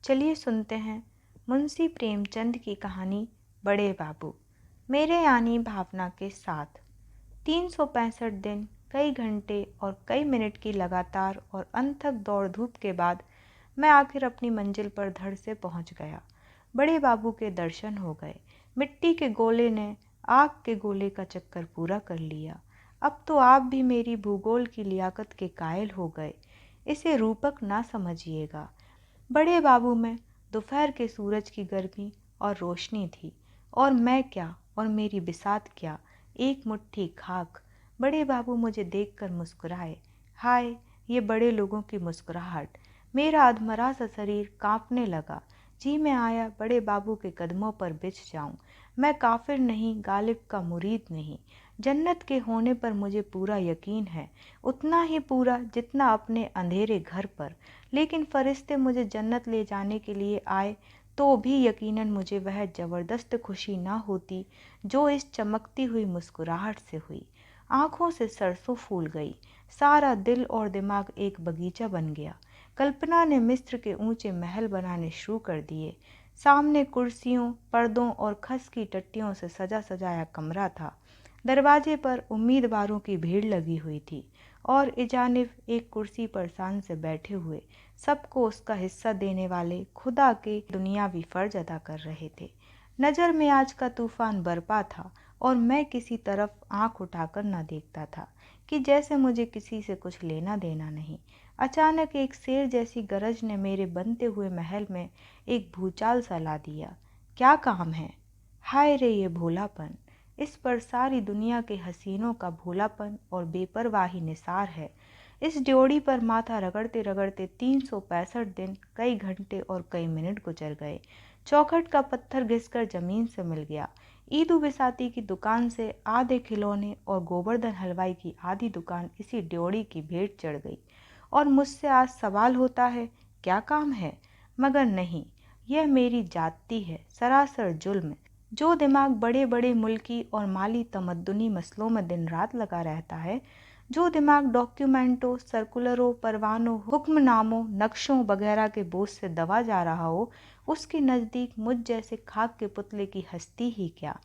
चलिए सुनते हैं मुंशी प्रेमचंद की कहानी बड़े बाबू। मेरे यानी भावना के साथ 365 दिन, कई घंटे और कई मिनट की लगातार और अनथक दौड़ धूप के बाद मैं आखिर अपनी मंजिल पर धड़ से पहुंच गया। बड़े बाबू के दर्शन हो गए। मिट्टी के गोले ने आग के गोले का चक्कर पूरा कर लिया। अब तो आप भी मेरी भूगोल की लियाकत के कायल हो गए। इसे रूपक ना समझिएगा। बड़े बाबू में दोपहर के सूरज की गर्मी और रोशनी थी, और मैं क्या और मेरी बिसात क्या, एक मुट्ठी खाक। बड़े बाबू मुझे देखकर मुस्कुराए। हाय, ये बड़े लोगों की मुस्कुराहट। मेरा अधमरा सा शरीर कांपने लगा। जी मैं आया बड़े बाबू के कदमों पर बिछ जाऊं। मैं काफिर नहीं, गालिब का मुरीद नहीं। जन्नत के होने पर मुझे पूरा यकीन है, उतना ही पूरा जितना अपने अंधेरे घर पर। लेकिन फरिश्ते मुझे जन्नत ले जाने के लिए आए तो भी यकीनन मुझे वह ज़बरदस्त खुशी ना होती जो इस चमकती हुई मुस्कुराहट से हुई। आंखों से सरसों फूल गई। सारा दिल और दिमाग एक बगीचा बन गया। कल्पना ने मिस्र के ऊंचे महल बनाने शुरू कर दिए। सामने कुर्सियों, पर्दों और खस की टट्टियों से सजा सजाया कमरा था। दरवाजे पर उम्मीदवारों की भीड़ लगी हुई थी, और इजानिब एक कुर्सी पर शान से बैठे हुए सबको उसका हिस्सा देने वाले खुदा के दुनियावी फर्ज अदा कर रहे थे। नज़र में आज का तूफान बरपा था, और मैं किसी तरफ आंख उठाकर न देखता था कि जैसे मुझे किसी से कुछ लेना देना नहीं। अचानक एक शेर जैसी गरज ने मेरे बनते हुए महल में एक भूचाल सा ला दिया। क्या काम है? हाय रे ये भोलापन! इस पर सारी दुनिया के हसीनों का भोलापन और बेपरवाही निसार है। इस ड्योढ़ी पर माथा रगड़ते रगड़ते 365 दिन, कई घंटे और कई मिनट गुजर गए। चौखट का पत्थर घिसकर जमीन से मिल गया। ईदू बिसाती की दुकान से आधे खिलौने और गोवर्धन हलवाई की आधी दुकान इसी ड्योढ़ी की भेंट चढ़ गई। और मुझसे आज सवाल होता है, क्या काम है? मगर नहीं, यह मेरी जाति है, सरासर जुल्म। जो दिमाग बड़े बड़े मुल्की और माली तमद्दुनी मसलों में दिन रात लगा रहता है, जो दिमाग डॉक्यूमेंटों, सर्कुलरों, परवानों, हुक्मनामों, नक्शों वगैरह के बोझ से दबा जा रहा हो, उसके नज़दीक मुझ जैसे खाक के पुतले की हस्ती ही क्या।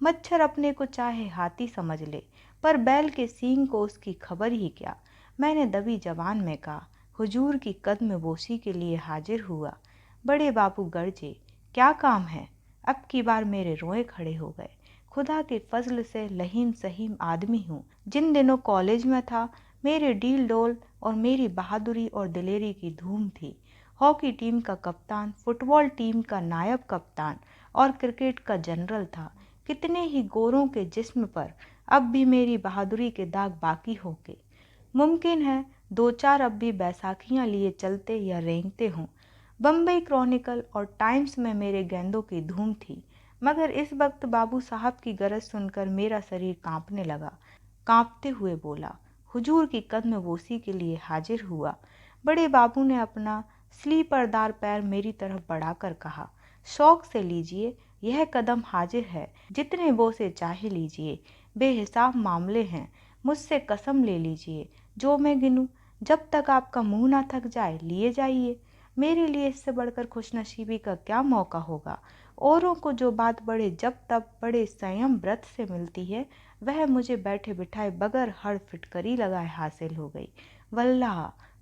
मच्छर अपने को चाहे हाथी समझ ले, पर बैल के सींग को उसकी खबर ही क्या। मैंने दबी जबान में कहा, हुजूर की कदम बोसी के लिए हाजिर हुआ। बड़े बाबू गरजे, क्या काम है? अब की बार मेरे रोए खड़े हो गए। खुदा के फजल से लहीम सहीम आदमी हूँ। जिन दिनों कॉलेज में था, मेरे डील डोल और मेरी बहादुरी और दिलेरी की धूम थी। हॉकी टीम का कप्तान, फुटबॉल टीम का नायब कप्तान और क्रिकेट का जनरल था। कितने ही गोरों के जिस्म पर अब भी मेरी बहादुरी के दाग बाकी होंगे। मुमकिन है 2-4 अब भी बैसाखियाँ लिए चलते या रेंगते हों। बम्बई क्रॉनिकल और टाइम्स में मेरे गेंदों की धूम थी। मगर इस वक्त बाबू साहब की गरज सुनकर मेरा शरीर कांपने लगा। कांपते हुए बोला, हुजूर की कदम बोसी के लिए हाजिर हुआ। बड़े बाबू ने अपना स्लीपरदार पैर मेरी तरफ बढ़ाकर कहा, शौक से लीजिए, यह कदम हाजिर है, जितने बोसे चाहे लीजिए, बेहिसाब मामले हैं। मुझसे कसम ले लीजिए, जो मैं गिनूं, जब तक आपका मुंह ना थक जाए लिए जाइए। मेरे लिए इससे बढ़कर खुशनसीबी का क्या मौका होगा। औरों को जो बात बड़े जब तब बड़े संयम व्रत से मिलती है, वह मुझे बैठे बिठाए बगैर हड़ फिटकरी लगाए हासिल हो गई। वल्लाह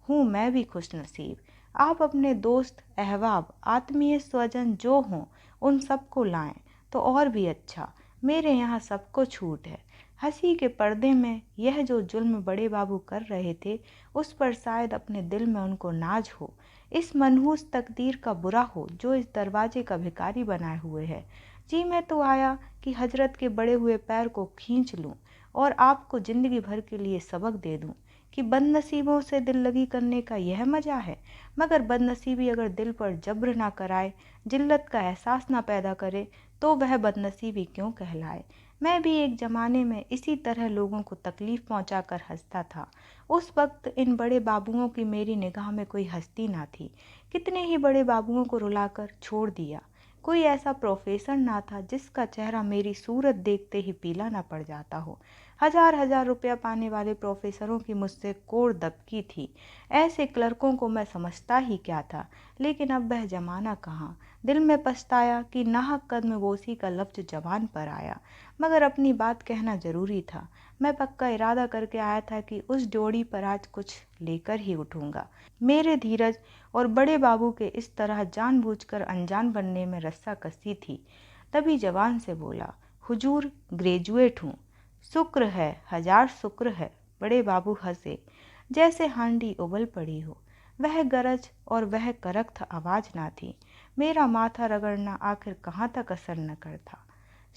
हूँ मैं भी खुशनसीब। आप अपने दोस्त, अहबाब, आत्मीय स्वजन जो हों, उन सबको लाएं तो और भी अच्छा। मेरे यहाँ सबको छूट है। हंसी के पर्दे में यह जो जुल्म बड़े बाबू कर रहे थे, उस पर शायद अपने दिल में उनको नाज हो। इस मनहूस तकदीर का बुरा हो जो इस दरवाजे का भिखारी बनाए हुए है। जी मैं तो आया कि हजरत के बड़े हुए पैर को खींच लूं और आपको ज़िंदगी भर के लिए सबक दे दूं कि बदनसीबों से दिल लगी करने का यह मज़ा है। मगर बदनसीबी अगर दिल पर जब्र ना कराए, जिल्लत का एहसास ना पैदा करे, तो वह बदनसीबी क्यों कहलाए। मैं भी एक ज़माने में इसी तरह लोगों को तकलीफ़ पहुंचाकर हंसता था। उस वक्त इन बड़े बाबुओं की मेरी निगाह में कोई हस्ती ना थी। कितने ही बड़े बाबुओं को रुलाकर छोड़ दिया। कोई ऐसा प्रोफेसर ना था जिसका चेहरा मेरी सूरत देखते ही पीला ना पड़ जाता हो। हजार हजार रुपया पाने वाले प्रोफेसरों की मुझसे कोड़ दबकी थी। ऐसे क्लर्कों को मैं समझता ही क्या था। लेकिन अब वह जमाना कहाँ। दिल में पछताया कि नाहक कदमबोसी का लफ्ज़ ज़बान पर आया, मगर अपनी बात कहना ज़रूरी था। मैं पक्का इरादा करके आया था कि उस ड्योढ़ी पर आज कुछ लेकर ही उठूँगा। मेरे धीरज और बड़े बाबू के इस तरह जानबूझकर अनजान बनने में रस्साकसी थी। तभी जवान से बोला, हुजूर ग्रेजुएट हूँ। शुक्र है, हजार शुक्र है। बड़े बाबू हंसे, जैसे हांडी उबल पड़ी हो। वह गरज और वह करख्त आवाज़ ना थी। मेरा माथा रगड़ना आखिर कहाँ तक असर न करता।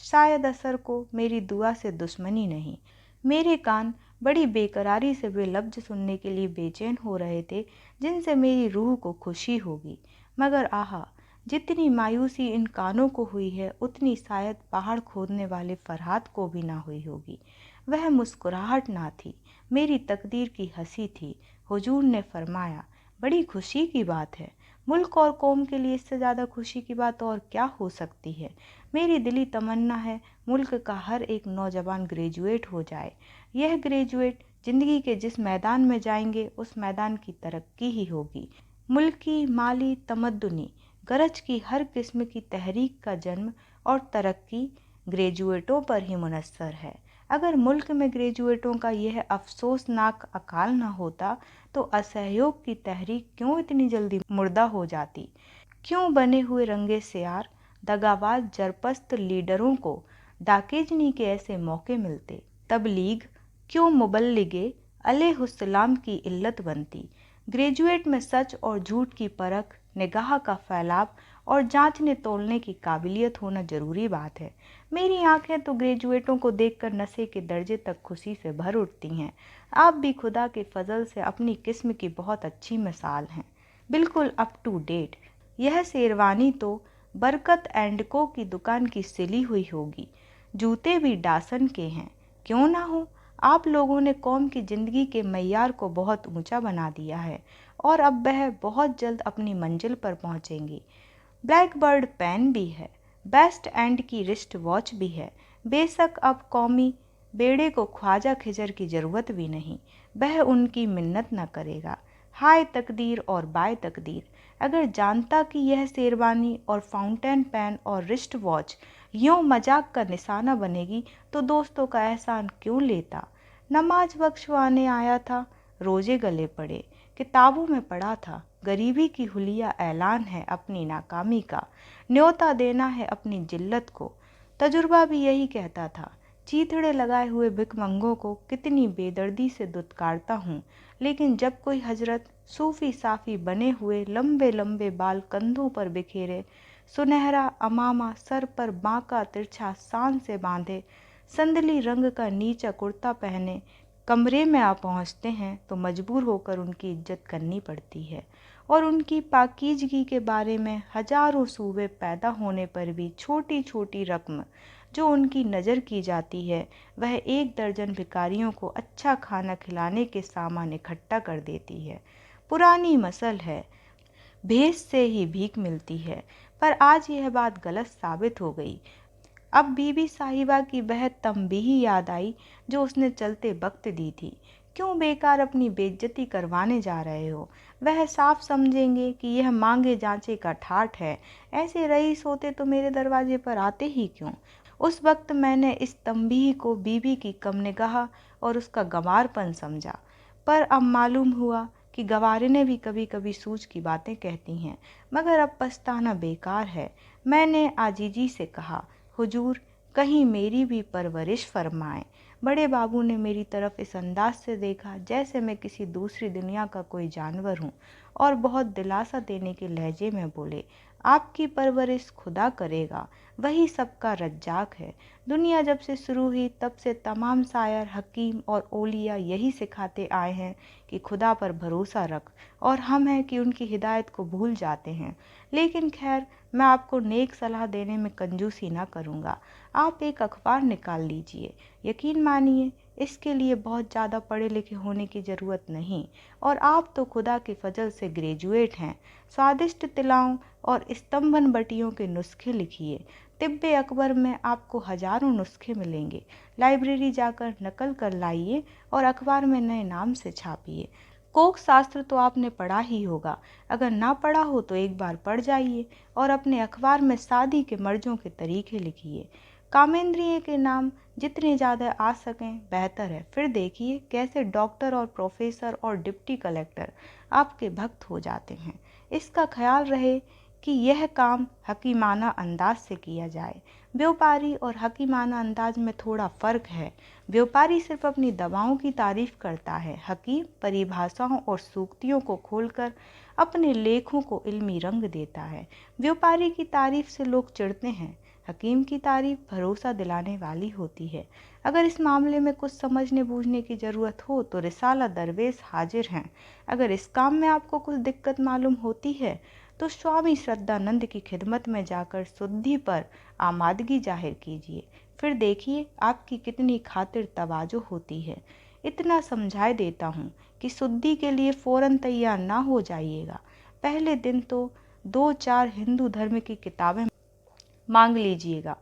शायद असर को मेरी दुआ से दुश्मनी नहीं। मेरे कान बड़ी बेकरारी से वे लफ्ज़ सुनने के लिए बेचैन हो रहे थे जिनसे मेरी रूह को खुशी होगी। मगर आहा, जितनी मायूसी इन कानों को हुई है उतनी शायद पहाड़ खोदने वाले फरहाद को भी ना हुई होगी। वह मुस्कुराहट ना थी, मेरी तकदीर की हंसी थी। हुजूर ने फरमाया, बड़ी खुशी की बात है। मुल्क और कौम के लिए इससे ज़्यादा खुशी की बात और क्या हो सकती है। मेरी दिली तमन्ना है मुल्क का हर एक नौजवान ग्रेजुएट हो जाए। यह ग्रेजुएट ज़िंदगी के जिस मैदान में जाएंगे उस मैदान की तरक्की ही होगी। मुल्की, माली, तमद्दुनी गरज की हर किस्म की तहरीक का जन्म और तरक्की ग्रेजुएटों पर ही मुनस्सर है। अगर मुल्क में ग्रेजुएटों का यह अफसोसनाक अकाल न होता तो असहयोग की तहरीक क्यों इतनी जल्दी मुर्दा हो जाती। क्यों बने हुए रंगे सियार दगाबाज जरपस्त लीडरों को डाकेजनी के ऐसे मौके मिलते। तबलीग क्यों मुबल्लिगे अलैहिस्सलाम की इल्लत बनती। ग्रेजुएट में सच और झूठ की परख, निगाह का फैलाव और जांचने तोलने की काबिलियत होना ज़रूरी बात है। मेरी आंखें तो ग्रेजुएटों को देखकर नशे के दर्जे तक खुशी से भर उठती हैं। आप भी खुदा के फजल से अपनी किस्म की बहुत अच्छी मिसाल हैं, बिल्कुल अप टू डेट। यह शेरवानी तो बरकत एंड को की दुकान की सिली हुई होगी। जूते भी डासन के हैं। क्यों ना हो, आप लोगों ने कौम की ज़िंदगी के मय्यार को बहुत ऊंचा बना दिया है और अब वह बहुत जल्द अपनी मंजिल पर पहुंचेंगी। ब्लैकबर्ड पेन भी है, बेस्ट एंड की रिस्ट वॉच भी है। बेशक अब कौमी बेड़े को ख्वाजा खिजर की ज़रूरत भी नहीं, वह उनकी मिन्नत न करेगा। हाय तकदीर और बाय तकदीर, अगर जानता कि यह शेरवानी और फाउंटेन पेन और रिस्ट वॉच यूँ मजाक का निशाना बनेगी तो दोस्तों का एहसान क्यों लेता। नमाज बख्शवाने आया था, रोजे गले पड़े, किताबों में पढ़ा था गरीबी की हुलिया ऐलान है अपनी नाकामी का, न्योता देना है अपनी जिल्लत को। तजुर्बा भी यही कहता था। चीथड़े लगाए हुए भिखमंगों को कितनी बेदर्दी से दुत्कारता हूँ, लेकिन जब कोई हजरत सूफी साफ़ी बने हुए लंबे लंबे बाल कंधों पर बिखेरे, सुनहरा अमामा सर पर बांका तिरछा सान से बांधे, संदली रंग का नीचा कुर्ता पहने कमरे में आ पहुँचते हैं तो मजबूर होकर उनकी इज्जत करनी पड़ती है। और उनकी पाकीज़गी के बारे में हजारों सूबे पैदा होने पर भी छोटी छोटी रकम जो उनकी नज़र की जाती है वह 1 दर्जन भिखारियों को अच्छा खाना खिलाने के सामान इकट्ठा कर देती है। पुरानी मसल है, भेष से ही भीख मिलती है। पर आज यह बात गलत साबित हो गई। अब बीबी साहिबा की वह तंबीही याद आई जो उसने चलते वक्त दी थी। क्यों बेकार अपनी बेइज्जती करवाने जा रहे हो। वह साफ समझेंगे कि यह मांगे जांचे का ठाठ है। ऐसे रईस होते तो मेरे दरवाजे पर आते ही क्यों। उस वक्त मैंने इस तंबीह को बीबी की कमनिगाह और उसका गंवारपन समझा, पर अब मालूम हुआ कि गंवारिनें भी कभी कभी सूझ की बातें कहती हैं। मगर अब पछताना बेकार है। मैंने आजीजी से कहा, हुजूर कहीं मेरी भी परवरिश फरमाएं। बड़े बाबू ने मेरी तरफ इस अंदाज से देखा जैसे मैं किसी दूसरी दुनिया का कोई जानवर हूँ और बहुत दिलासा देने के लहजे में बोले, आपकी परवरिश खुदा करेगा, वही सबका रज्जाक है। दुनिया जब से शुरू हुई तब से तमाम शायर, हकीम और औलिया यही सिखाते आए हैं कि खुदा पर भरोसा रख, और हम हैं कि उनकी हिदायत को भूल जाते हैं। लेकिन खैर, मैं आपको नेक सलाह देने में कंजूसी ना करूँगा। आप एक अखबार निकाल लीजिए। यकीन मानिए इसके लिए बहुत ज़्यादा पढ़े लिखे होने की ज़रूरत नहीं, और आप तो खुदा के फजल से ग्रेजुएट हैं। स्वादिष्ट तिलाओं और स्तंभन बटियों के नुस्खे लिखिए। तिब्बे अकबर में आपको हजारों नुस्खे मिलेंगे। लाइब्रेरी जाकर नकल कर लाइए और अखबार में नए नाम से छापिए। कोक शास्त्र तो आपने पढ़ा ही होगा, अगर ना पढ़ा हो तो एक बार पढ़ जाइए और अपने अखबार में शादी के मर्जों के तरीके लिखिए। कामेंद्रिय के नाम जितने ज़्यादा आ सकें बेहतर है। फिर देखिए कैसे डॉक्टर और प्रोफेसर और डिप्टी कलेक्टर आपके भक्त हो जाते हैं। इसका ख्याल रहे कि यह काम हकीमाना अंदाज से किया जाए। व्यापारी और हकीमाना अंदाज में थोड़ा फ़र्क है। व्यापारी सिर्फ अपनी दवाओं की तारीफ करता है, हकीम परिभाषाओं और सूक्तियों को खोलकर अपने लेखों को इल्मी रंग देता है। व्यापारी की तारीफ से लोग चिढ़ते हैं, हकीम की तारीफ भरोसा दिलाने वाली होती है। अगर इस मामले में कुछ समझने बूझने की ज़रूरत हो तो रिसाला दरवेश हाजिर हैं। अगर इस काम में आपको कुछ दिक्कत मालूम होती है तो स्वामी श्रद्धानंद की खिदमत में जाकर शुद्धि पर आमादगी जाहिर कीजिए। फिर देखिए आपकी कितनी खातिर तवाजो होती है। इतना समझाए देता हूँ कि शुद्धि के लिए फ़ौरन तैयार ना हो जाइएगा। पहले दिन तो 2-4 हिंदू धर्म की किताबें मांग लीजिएगा।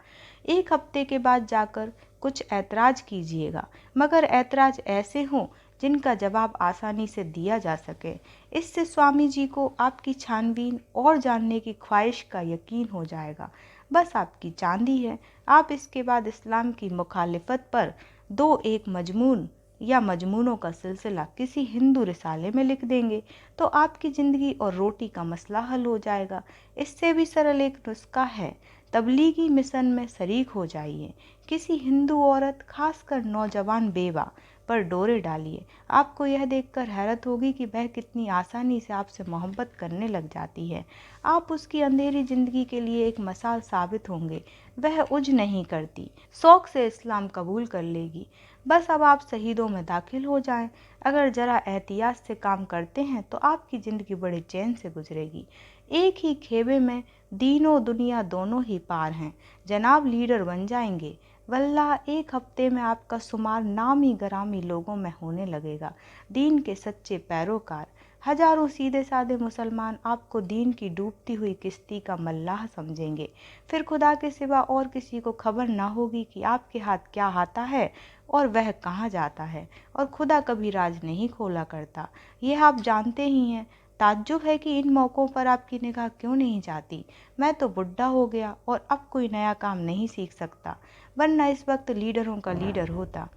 एक हफ्ते के बाद जाकर कुछ ऐतराज़ कीजिएगा, मगर ऐतराज़ ऐसे हों जिनका जवाब आसानी से दिया जा सके। इससे स्वामी जी को आपकी छानबीन और जानने की ख्वाहिश का यकीन हो जाएगा। बस आपकी चांदी है। आप इसके बाद इस्लाम की मुखालिफत पर 2-1 मजमून या मजमूनों का सिलसिला किसी हिंदू रिसाले में लिख देंगे तो आपकी ज़िंदगी और रोटी का मसला हल हो जाएगा। इससे भी सरल एक नुस्खा है, तबलीगी मिशन में शरीक हो जाइए। किसी हिंदू औरत, खासकर नौजवान बेवा, पर डोरे डालिए। आपको यह देखकर हैरत होगी कि वह कितनी आसानी से आपसे मोहब्बत करने लग जाती है। आप उसकी अंधेरी ज़िंदगी के लिए एक मिसाल साबित होंगे। वह उज नहीं करती, शौक़ से इस्लाम कबूल कर लेगी। बस अब आप शहीदों में दाखिल हो जाएं। अगर ज़रा एहतियात से काम करते हैं तो आपकी ज़िंदगी बड़े चैन से गुजरेगी। एक ही खेबे में दीनो दुनिया दोनों ही पार हैं। जनाब लीडर बन जाएंगे। वल्लाह एक हफ्ते में आपका शुमार नामी गरामी लोगों में होने लगेगा। दीन के सच्चे पैरोकार, हजारों सीधे साधे मुसलमान आपको दीन की डूबती हुई किश्ती का मल्लाह समझेंगे। फिर खुदा के सिवा और किसी को खबर ना होगी कि आपके हाथ क्या आता है और वह कहाँ जाता है। और खुदा कभी राज नहीं खोला करता, यह आप जानते ही हैं। ताज्जुब है कि इन मौक़ों पर आपकी निगाह क्यों नहीं जाती। मैं तो बुढ़ा हो गया और अब कोई नया काम नहीं सीख सकता, वरना इस वक्त लीडरों का लीडर होता।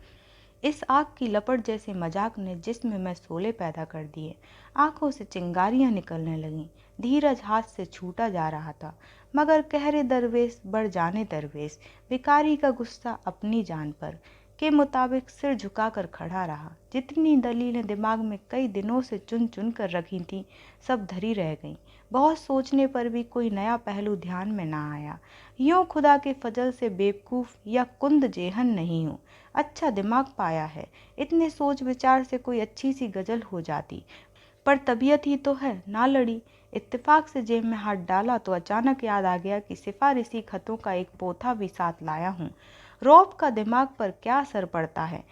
इस आग की लपट जैसे मजाक ने जिस्म में शोले पैदा कर दिए। आंखों से चिंगारियां निकलने लगीं। धीरज हाथ से छूटा जा रहा था, मगर कहरे दरवेश बढ़ जाने दरवेश। भिखारी का गुस्सा अपनी जान पर के मुताबिक सिर झुकाकर खड़ा रहा। जितनी दलीलें दिमाग में कई दिनों से चुन चुन कर रखी थीं, सब धरी रह गईं। बहुत सोचने पर भी कोई नया पहलू ध्यान में ना आया। यूँ खुदा के फजल से बेवकूफ़ या कुंद जेहन नहीं हूँ, अच्छा दिमाग पाया है। इतने सोच विचार से कोई अच्छी सी गज़ल हो जाती, पर तबीयत ही तो है, ना लड़ी। इत्तेफाक से जेब में हाथ डाला तो अचानक याद आ गया कि सिफारिशी खतों का एक पोथा भी साथ लाया हूँ। रौब का दिमाग पर क्या असर पड़ता है,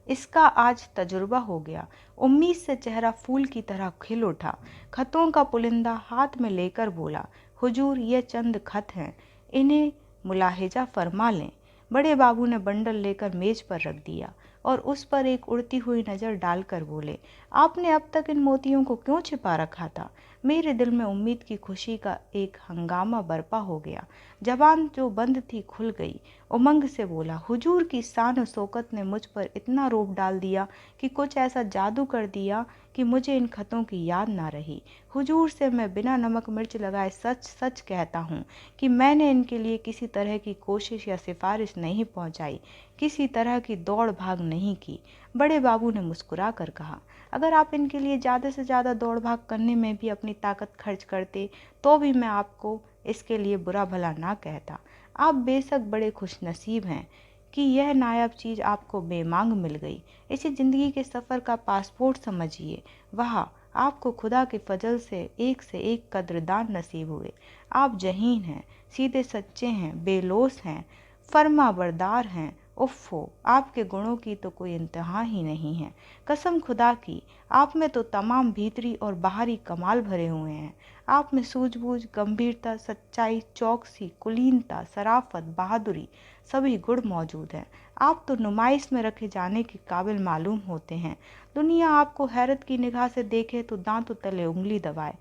इसका आज तजुर्बा हो गया। उम्मीद से चेहरा फूल की तरह खिल उठा। खतों का पुलिंदा हाथ में लेकर बोला, हुजूर ये चंद खत हैं, इन्हें मुलाहिजा फरमा लें। बड़े बाबू ने बंडल लेकर मेज पर रख दिया और उस पर एक उड़ती हुई नज़र डालकर बोले, आपने अब तक इन मोतियों को क्यों छिपा रखा था। मेरे दिल में उम्मीद की खुशी का एक हंगामा बरपा हो गया। जबान जो बंद थी खुल गई। उमंग से बोला, हुजूर की शान शौकत ने मुझ पर इतना रोब डाल दिया कि कुछ ऐसा जादू कर दिया कि मुझे इन खतों की याद ना रही। हुजूर से मैं बिना नमक मिर्च लगाए सच सच कहता हूँ कि मैंने इनके लिए किसी तरह की कोशिश या सिफारिश नहीं पहुँचाई, किसी तरह की दौड़ भाग नहीं की। बड़े बाबू ने मुस्कुरा कर कहा, अगर आप इनके लिए ज़्यादा से ज़्यादा दौड़ भाग करने में भी अपनी ताकत खर्च करते तो भी मैं आपको इसके लिए बुरा भला ना कहता। आप बेशक बड़े खुशनसीब हैं कि यह नायाब चीज़ आपको बेमांग मिल गई। इसे ज़िंदगी के सफ़र का पासपोर्ट समझिए। वाह, आपको खुदा के फजल से एक कद्रदान नसीब हुए। आप जहीन हैं, सीधे सच्चे हैं, बेलोस हैं, फर्मा बरदार हैं उफ़्फ़ो, आपके गुणों की तो कोई इंतहा ही नहीं है। कसम खुदा की, आप में तो तमाम भीतरी और बाहरी कमाल भरे हुए हैं। आप में सूझबूझ, गंभीरता, सच्चाई, चौकसी, कुलीनता, शराफत, बहादुरी सभी गुण मौजूद हैं। आप तो नुमाइश में रखे जाने के काबिल मालूम होते हैं। दुनिया आपको हैरत की निगाह से देखे तो दांतों तले उंगली दबाए।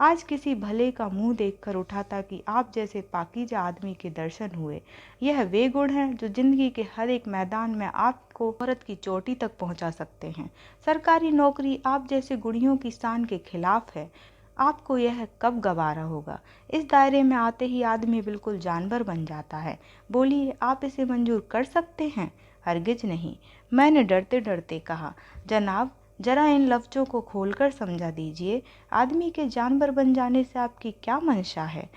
आज किसी भले का मुंह देखकर उठा था कि आप जैसे पाकीज़ा आदमी के दर्शन हुए। यह वे गुण हैं जो जिंदगी के हर एक मैदान में आपको औरत की चोटी तक पहुंचा सकते हैं। सरकारी नौकरी आप जैसे गुणियों की शान के खिलाफ है। आपको यह कब गवारा होगा? इस दायरे में आते ही आदमी बिल्कुल जानवर बन जाता है। बोलिए, आप इसे मंजूर कर सकते हैं? हरगिज नहीं, मैंने डरते डरते कहा। जनाब, जरा इन लफ्ज़ों को खोलकर समझा दीजिए। आदमी के जानवर बन जाने से आपकी क्या मंशा है?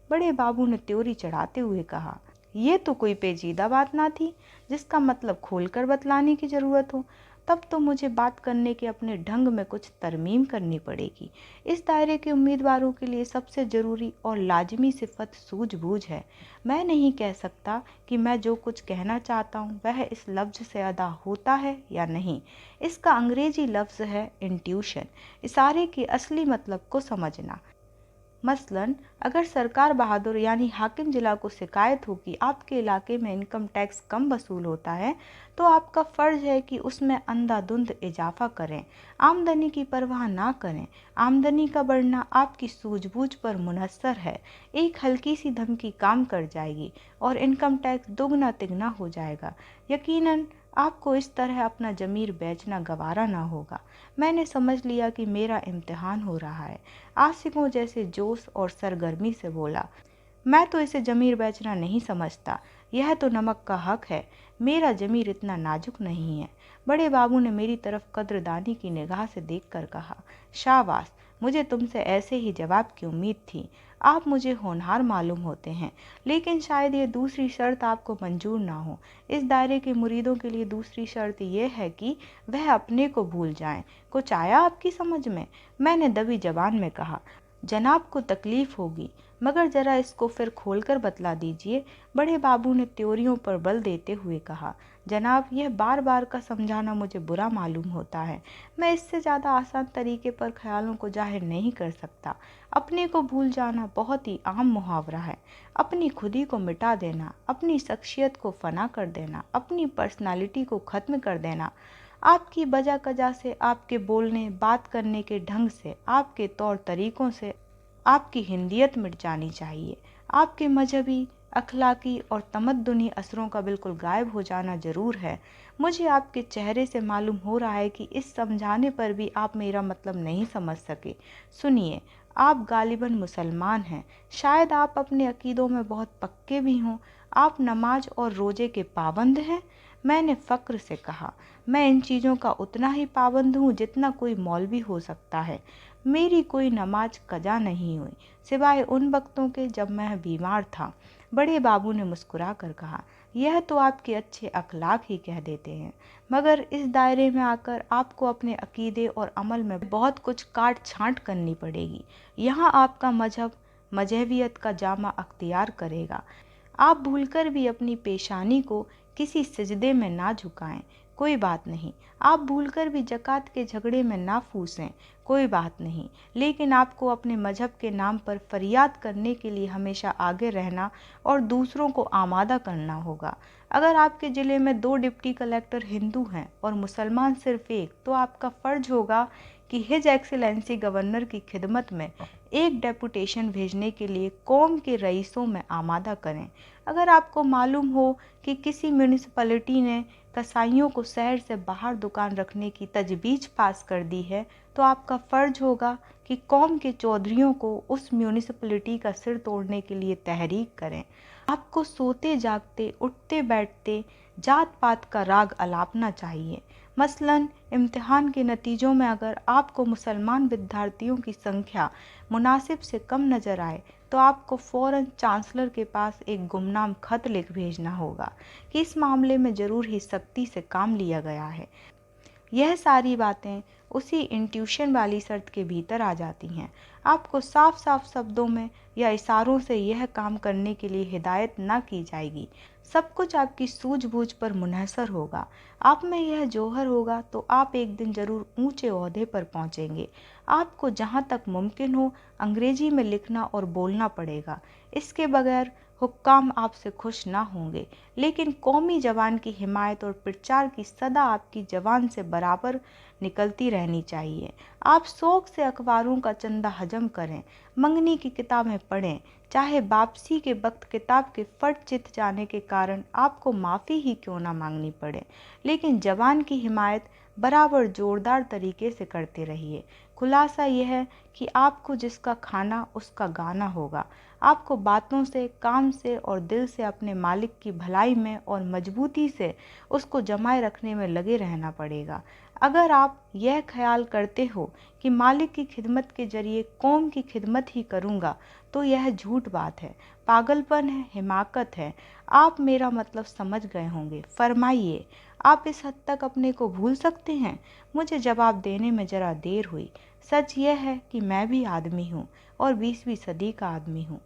बड़े बाबू ने त्योरी चढ़ाते हुए कहा। ये तो कोई पेचीदा बात ना थी जिसका मतलब खोलकर बतलाने की ज़रूरत हो। तब तो मुझे बात करने के अपने ढंग में कुछ तरमीम करनी पड़ेगी। इस दायरे के उम्मीदवारों के लिए सबसे ज़रूरी और लाजमी सिफत सूझबूझ है। मैं नहीं कह सकता कि मैं जो कुछ कहना चाहता हूँ वह इस लफ्ज़ से अदा होता है या नहीं। इसका अंग्रेजी लफ्ज़ है इंट्यूशन, इशारे के असली मतलब को समझना। मसलन, अगर सरकार बहादुर यानी हाकिम जिला को शिकायत हो कि आपके इलाके में इनकम टैक्स कम वसूल होता है, तो आपका फ़र्ज़ है कि उसमें अंधाधुंध इजाफा करें, आमदनी की परवाह ना करें। आमदनी का बढ़ना आपकी सूझबूझ पर मुनहसर है। एक हल्की सी धमकी काम कर जाएगी और इनकम टैक्स दुगना तिगना हो जाएगा। यकीनन आपको इस तरह अपना ज़मीर बेचना गवारा ना होगा। मैंने समझ लिया कि मेरा इम्तिहान हो रहा है। आशिकों जैसे जोश और सरगर्मी से बोला, मैं तो इसे ज़मीर बेचना नहीं समझता। यह तो नमक का हक है। मेरा ज़मीर इतना नाजुक नहीं है। बड़े बाबू ने मेरी तरफ कद्रदानी की निगाह से देखकर कहा, शाबाश, मुझे तुमसे ऐसे ही जवाब की उम्मीद थी। आप मुझे होनहार मालूम होते हैं, लेकिन शायद ये दूसरी शर्त आपको मंजूर ना हो। इस दायरे के मुरीदों के लिए दूसरी शर्त यह है कि वह अपने को भूल जाएं। कुछ आया आपकी समझ में? मैंने दबी जबान में कहा, जनाब को तकलीफ़ होगी, मगर ज़रा इसको फिर खोलकर बतला दीजिए। बड़े बाबू ने त्योरियों पर बल देते हुए कहा, जनाब, यह बार बार का समझाना मुझे बुरा मालूम होता है। मैं इससे ज़्यादा आसान तरीके पर ख्यालों को जाहिर नहीं कर सकता। अपने को भूल जाना बहुत ही आम मुहावरा है। अपनी खुदी को मिटा देना, अपनी शख्सियत को फना कर देना, अपनी पर्सनालिटी को ख़त्म कर देना। आपकी बजा कजा से, आपके बोलने बात करने के ढंग से, आपके तौर तरीक़ों से आपकी हिंदियत मिट जानी चाहिए। आपके मजहबी, अखलाकी और तमद्दुनी असरों का बिल्कुल गायब हो जाना ज़रूर है। मुझे आपके चेहरे से मालूम हो रहा है कि इस समझाने पर भी आप मेरा मतलब नहीं समझ सके। सुनिए, आप गालिबन मुसलमान हैं। शायद आप अपने अकीदों में बहुत पक्के भी हों। आप नमाज और रोज़े के पाबंद हैं? मैंने फ़क्र से कहा, मैं इन चीज़ों का उतना ही पाबंद हूँ जितना कोई मौलवी हो सकता है। मेरी कोई नमाज कज़ा नहीं हुई, सिवाय उन वक्तों के जब मैं बीमार था। बड़े बाबू ने मुस्कुरा कर कहा, यह तो आपके अच्छे अखलाक ही कह देते हैं, मगर इस दायरे में आकर आपको अपने अकीदे और अमल में बहुत कुछ काट छांट करनी पड़ेगी। यहाँ आपका मजहब मजहबियत का जामा अख्तियार करेगा। आप भूलकर भी अपनी पेशानी को किसी सिजदे में ना झुकाएं, कोई बात नहीं। आप भूलकर भी ज़कात के झगड़े में ना फूसें, कोई बात नहीं। लेकिन आपको अपने मजहब के नाम पर फरियाद करने के लिए हमेशा आगे रहना और दूसरों को आमादा करना होगा। अगर आपके ज़िले में 2 डिप्टी कलेक्टर हिंदू हैं और मुसलमान सिर्फ एक, तो आपका फ़र्ज होगा कि हिज एक्सीलेंसी गवर्नर की खिदमत में एक डेपुटेशन भेजने के लिए कौम के रईसों में आमादा करें। अगर आपको मालूम हो कि किसी म्यूनिसिपैलिटी ने कसाईयों को शहर से बाहर दुकान रखने की तजवीज़ पास कर दी है, तो आपका फ़र्ज होगा कि कौम के चौधरियों को उस म्यूनिसिपैलिटी का सिर तोड़ने के लिए तहरीक करें। आपको सोते जागते, उठते बैठते जात पात का राग अलापना चाहिए। मसलन, इम्तिहान के नतीजों में अगर आपको मुसलमान विद्यार्थियों की संख्या मुनासिब से कम नज़र आए, तो आपको फ़ौरन चांसलर के पास एक गुमनाम खत लिख भेजना होगा कि इस मामले में ज़रूर ही सख्ती से काम लिया गया है। यह सारी बातें उसी इंट्यूशन वाली शर्त के भीतर आ जाती हैं। आपको साफ साफ शब्दों में या इशारों से यह काम करने के लिए हिदायत ना की जाएगी। सब कुछ आपकी सूझबूझ पर मुनहसर होगा। आप में यह जौहर होगा तो आप एक दिन जरूर ऊंचे ओहदे पर पहुंचेंगे। आपको जहां तक मुमकिन हो अंग्रेजी में लिखना और बोलना पड़ेगा। इसके बगैर हुक्काम आपसे खुश ना होंगे, लेकिन कौमी जवान की हिमायत और प्रचार की सदा आपकी जवान से बराबर निकलती रहनी चाहिए। आप शौक से अखबारों का चंदा हजम करें, मंगनी की किताबें पढ़ें, चाहे वापसी के वक्त किताब के फट चित जाने के कारण आपको माफ़ी ही क्यों ना मांगनी पड़े, लेकिन जवान की हिमायत बराबर जोरदार तरीके से करते रहिए। खुलासा यह है कि आपको जिसका खाना उसका गाना होगा। आपको बातों से, काम से और दिल से अपने मालिक की भलाई में और मजबूती से उसको जमाए रखने में लगे रहना पड़ेगा। अगर आप यह ख्याल करते हो कि मालिक की खिदमत के जरिए कौम की खिदमत ही करूँगा, तो यह झूठ बात है, पागलपन है, हिमाकत है। आप मेरा मतलब समझ गए होंगे। फरमाइए, आप इस हद तक अपने को भूल सकते हैं? मुझे जवाब देने में ज़रा देर हुई। सच यह है कि मैं भी आदमी हूँ और 20वीं सदी का आदमी हूँ।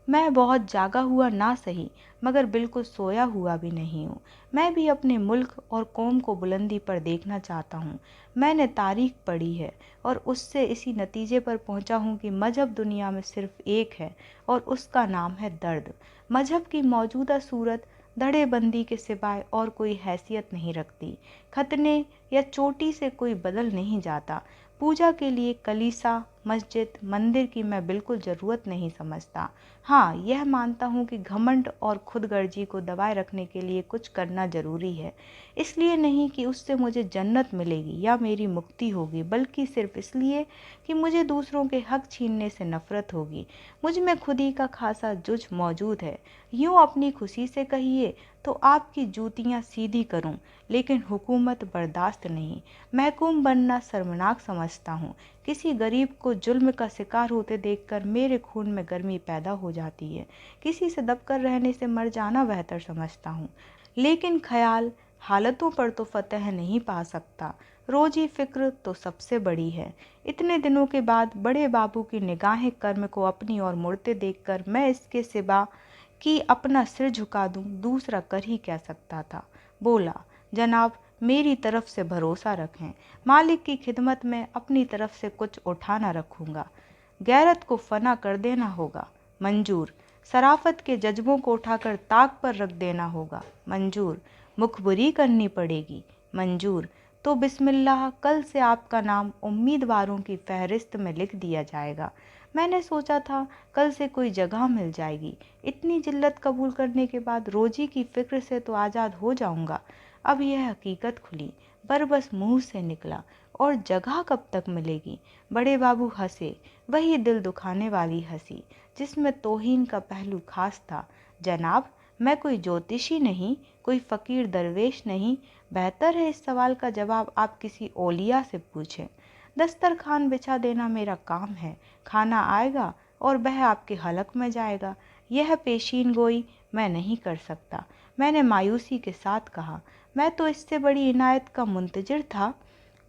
मैं बहुत जागा हुआ ना सही, मगर बिल्कुल सोया हुआ भी नहीं हूँ। मैं भी अपने मुल्क और कौम को बुलंदी पर देखना चाहता हूँ। मैंने तारीख पढ़ी है और उससे इसी नतीजे पर पहुँचा हूँ कि मजहब दुनिया में सिर्फ एक है और उसका नाम है दर्द। मजहब की मौजूदा सूरत धड़ेबंदी के सिवाय और कोई हैसियत नहीं रखती। खतने या चोटी से कोई बदल नहीं जाता। पूजा के लिए कलीसा, मस्जिद, मंदिर की मैं बिल्कुल ज़रूरत नहीं समझता। हाँ, यह मानता हूँ कि घमंड और खुदगर्जी को दबाए रखने के लिए कुछ करना ज़रूरी है। इसलिए नहीं कि उससे मुझे जन्नत मिलेगी या मेरी मुक्ति होगी, बल्कि सिर्फ इसलिए कि मुझे दूसरों के हक छीनने से नफरत होगी। मुझ में खुद ही का खासा जुझ मौजूद है। यूँ अपनी खुशी से कहिए तो आपकी जूतियाँ सीधी करूँ, लेकिन हुकूमत बर्दाश्त नहीं। महकूम बनना शर्मनाक समझता हूँ। किसी गरीब को जुल्म का शिकार होते देखकर मेरे खून में गर्मी पैदा हो जाती है। किसी से दबकर रहने से मर जाना बेहतर समझता हूँ, लेकिन ख्याल हालतों पर तो फतह नहीं पा सकता। रोजी फिक्र तो सबसे बड़ी है। इतने दिनों के बाद बड़े बाबू की निगाहें कर्म को अपनी ओर मुड़ते देखकर मैं इसके सिवा कि अपना सिर झुका दूं दूसरा कर ही क्या सकता था। बोला, जनाब, मेरी तरफ से भरोसा रखें। मालिक की खिदमत में अपनी तरफ से कुछ उठा ना रखूँगा। गैरत को फना कर देना होगा। मंजूर। शराफत के जज्बों को उठाकर ताक पर रख देना होगा। मंजूर। मुखबरी करनी पड़ेगी। मंजूर। तो बिस्मिल्लाह, कल से आपका नाम उम्मीदवारों की फहरिस्त में लिख दिया जाएगा। मैंने सोचा था कल से कोई जगह मिल जाएगी। इतनी जिल्लत कबूल करने के बाद रोजी की फिक्र से तो आज़ाद हो जाऊंगा। अब यह हकीकत खुली, बरबस मुंह से निकला, और जगह कब तक मिलेगी? बड़े बाबू हंसे, वही दिल दुखाने वाली हंसी जिसमें तौहीन का पहलू खास था। जनाब, मैं कोई ज्योतिषी नहीं, कोई फ़कीर दरवेश नहीं। बेहतर है इस सवाल का जवाब आप किसी औलिया से पूछें। दस्तरखान बिछा देना मेरा काम है। खाना आएगा और वह आपके हलक में जाएगा। यह पेशीन गोई मैं नहीं कर सकता। मैंने मायूसी के साथ कहा, मैं तो इससे बड़ी इनायत का मुंतजिर था।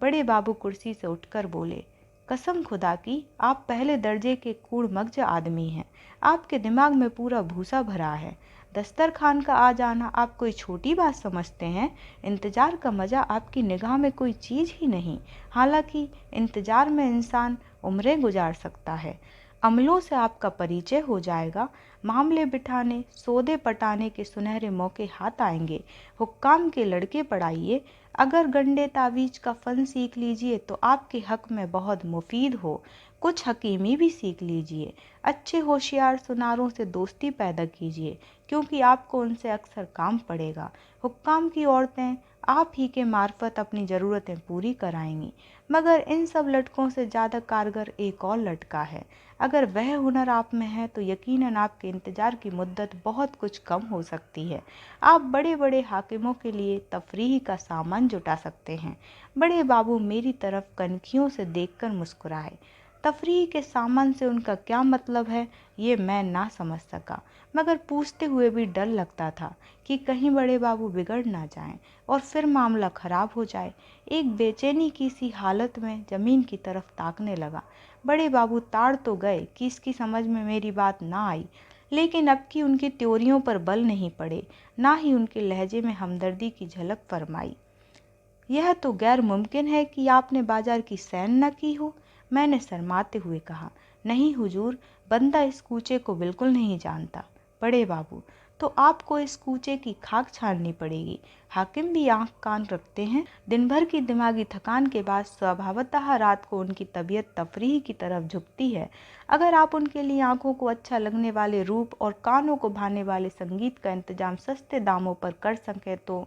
बड़े बाबू कुर्सी से उठकर बोले, कसम खुदा की, आप पहले दर्जे के कूड़मगज आदमी हैं। आपके दिमाग में पूरा भूसा भरा है। दस्तरखान का आ जाना आप कोई छोटी बात समझते हैं? इंतज़ार का मज़ा आपकी निगाह में कोई चीज़ ही नहीं। हालांकि इंतज़ार में इंसान उम्रें गुजार सकता है। अमलों से आपका परिचय हो जाएगा। मामले बिठाने, सौदे पटाने के सुनहरे मौके हाथ आएंगे। हुक्काम के लड़के पढ़ाइए। अगर गंडे तावीज़ का फ़न सीख लीजिए तो आपके हक में बहुत मुफीद हो। कुछ हकीमी भी सीख लीजिए। अच्छे होशियार सुनारों से दोस्ती पैदा कीजिए, क्योंकि आपको उनसे अक्सर काम पड़ेगा। हुक्काम की औरतें आप ही के मार्फत अपनी ज़रूरतें पूरी कराएंगी। मगर इन सब लटकों से ज़्यादा कारगर एक और लटका है। अगर वह हुनर आप में है तो यकीनन आपके इंतज़ार की मुद्दत बहुत कुछ कम हो सकती है। आप बड़े बड़े हाकिमों के लिए तफरीह का सामान जुटा सकते हैं। बड़े बाबू मेरी तरफ कनखियों से देखकर मुस्कुराए। तफरीह के सामान से उनका क्या मतलब है, ये मैं ना समझ सका, मगर पूछते हुए भी डर लगता था कि कहीं बड़े बाबू बिगड़ ना जाएं और फिर मामला ख़राब हो जाए। एक बेचैनी की सी हालत में ज़मीन की तरफ ताकने लगा। बड़े बाबू ताड़ तो गए कि इसकी समझ में मेरी बात ना आई, लेकिन अब की उनकी त्योरियों पर बल नहीं पड़े, ना ही उनके लहजे में हमदर्दी की झलक फरमाई। यह तो गैर मुमकिन है कि आपने बाजार की सैर न की हो, मैंने शर्माते हुए कहा। नहीं हुजूर, बंदा इस कूचे को बिल्कुल नहीं जानता। बड़े बाबू, तो आपको इस कूचे की खाक छाननी पड़ेगी। हाकिम भी आंख कान रखते हैं। दिन भर की दिमागी थकान के बाद स्वभावतः रात को उनकी तबीयत तफरीह की तरफ झुकती है। अगर आप उनके लिए आंखों को अच्छा लगने वाले रूप और कानों को भाने वाले संगीत का इंतजाम सस्ते दामों पर कर सकें तो।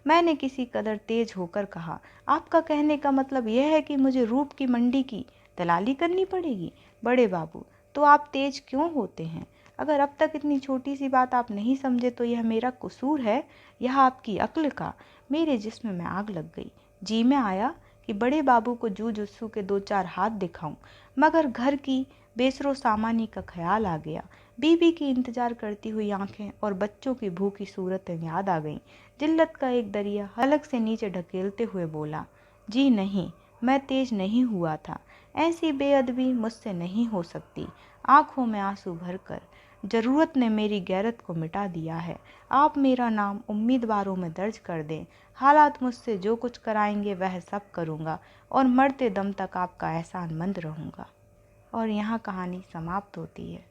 मैंने किसी कदर तेज होकर कहा, आपका कहने का मतलब यह है कि मुझे रूप की मंडी की दलाली करनी पड़ेगी? बड़े बाबू, तो आप तेज क्यों होते हैं? अगर अब तक इतनी छोटी सी बात आप नहीं समझे तो यह मेरा कसूर है, यह आपकी अक्ल का। मेरे जिस्म में आग लग गई। जी में आया कि बड़े बाबू को जूजुत्सु के 2-4 हाथ दिखाऊं, मगर घर की बेसरो सामानी का ख्याल आ गया। बीबी की इंतजार करती हुई आंखें और बच्चों की भूखी सूरतें याद आ गईं। जिल्लत का एक दरिया हलक से नीचे ढकेलते हुए बोला, जी नहीं, मैं तेज नहीं हुआ था। ऐसी बेअदबी मुझसे नहीं हो सकती। आंखों में आंसू भरकर, ज़रूरत ने मेरी गैरत को मिटा दिया है। आप मेरा नाम उम्मीदवारों में दर्ज कर दें। हालात मुझसे जो कुछ कराएंगे वह सब करूँगा और मरते दम तक आपका एहसानमंद रहूँगा। और यहाँ कहानी समाप्त होती है।